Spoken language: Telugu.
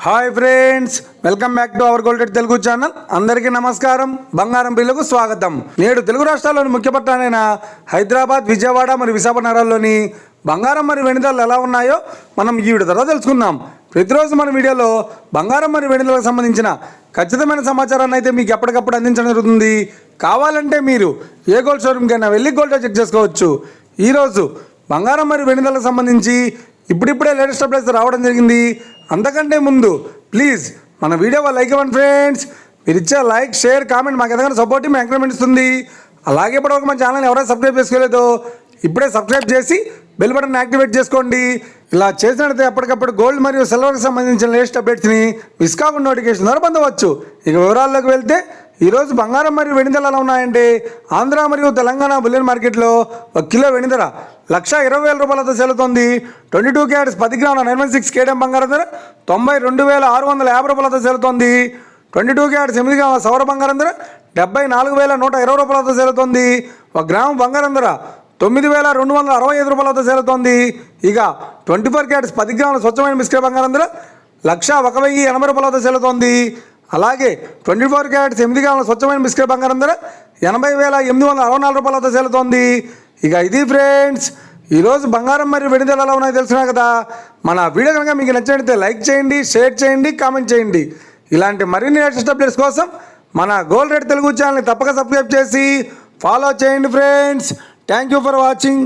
Hi friends, welcome back to our gold Telugu channel. అందరికీ నమస్కారం. బంగారం బిల్లుకు స్వాగతం. నేడు తెలుగు రాష్ట్రాల్లోని ముఖ్య పట్టణాలైన హైదరాబాద్, విజయవాడ మరియు విశాఖపట్నం నగరాల్లోని బంగారం మరియు వెండి ధరలు ఎలా ఉన్నాయో మనం ఈ వీడియో ద్వారా తెలుసుకుందాం. ప్రతిరోజు మన వీడియోలో బంగారం మరియు వెండి ధరలకు సంబంధించిన ఖచ్చితమైన సమాచారాన్ని అయితే మీకు ఎప్పటికప్పుడు అందించడం జరుగుతుంది. కావాలంటే మీరు ఏ గోల్డ్ షోరూమ్కైనా వెళ్ళి గోల్డ్ చెక్ చేసుకోవచ్చు. ఈరోజు బంగారం మరియు వెండి ధరలకు సంబంధించి ఇప్పుడిప్పుడే లేటెస్ట్ అప్డేట్స్ రావడం జరిగింది. అంతకంటే ముందు ప్లీజ్ మన వీడియో లైక్ ఇవ్వండి ఫ్రెండ్స్. మీరు ఇచ్చే లైక్, షేర్, కామెంట్ మాకు ఏదైనా సపోర్ట్, మీ ఎంకరేజ్మెంట్ ఇస్తుంది. అలాగే ఇప్పటివరకు మన ఛానల్ ఎవరైనా సబ్స్క్రైబ్ చేసుకోలేదో ఇప్పుడే సబ్స్క్రైబ్ చేసి బెల్ బటన్ యాక్టివేట్ చేసుకోండి. ఇలా చేసినట్లయితే ఎప్పటికప్పుడు గోల్డ్ మరియు సిల్వర్కి సంబంధించిన లేటెస్ట్ అప్డేట్స్ని మిస్ కాకుండా నోటిఫికేషన్ ద్వారా పొందవచ్చు. ఇక వివరాల్లోకి వెళ్తే ఈరోజు బంగారం మరియు వెండి ధరలు ఎలా ఉన్నాయంటే, ఆంధ్ర మరియు తెలంగాణ బులియన్ మార్కెట్లో 1 కిలో వెండి ధర 1,20,000 రూపాయలతో సేలుతోంది. 22 క్యారెట్స్ 10 గ్రాముల 916 కేడియం బంగారం ధర 92,650 రూపాయలతో సేలుతోంది. 22 క్యారెట్స్ 8 గ్రాముల సౌర బంగారం ధర 74,120 రూపాయలతో సేలుతోంది. 1 గ్రాము బంగారం ధర 9,265 రూపాయలతో సేలుతోంది. ఇక 24 క్యారెట్స్ 10 గ్రాముల స్వచ్ఛమైన బిస్కెట్ బంగారం ధర 1,01,080 రూపాయలతో సేలుతోంది. అలాగే 24 క్యారెట్స్ 8 గ్రాముల స్వచ్ఛమైన బిస్కెట్ బంగారం ధర 80,864 రూపాయలతో సేలుతోంది. ఇక ఇది ఫ్రెండ్స్, ఈరోజు బంగారం మరియు వెండి ధరలు ఎలా ఉన్నాయో తెలుసుకున్నా కదా. మన వీడియో కనుక మీకు నచ్చినట్లయితే లైక్ చేయండి, షేర్ చేయండి, కామెంట్ చేయండి. ఇలాంటి మరిన్ని లేటెస్ట్ అప్డేట్స్ కోసం మన గోల్డ్ రేట్ తెలుగు ఛానల్ని తప్పక సబ్స్క్రైబ్ చేసి ఫాలో చేయండి friends. Thank you for watching.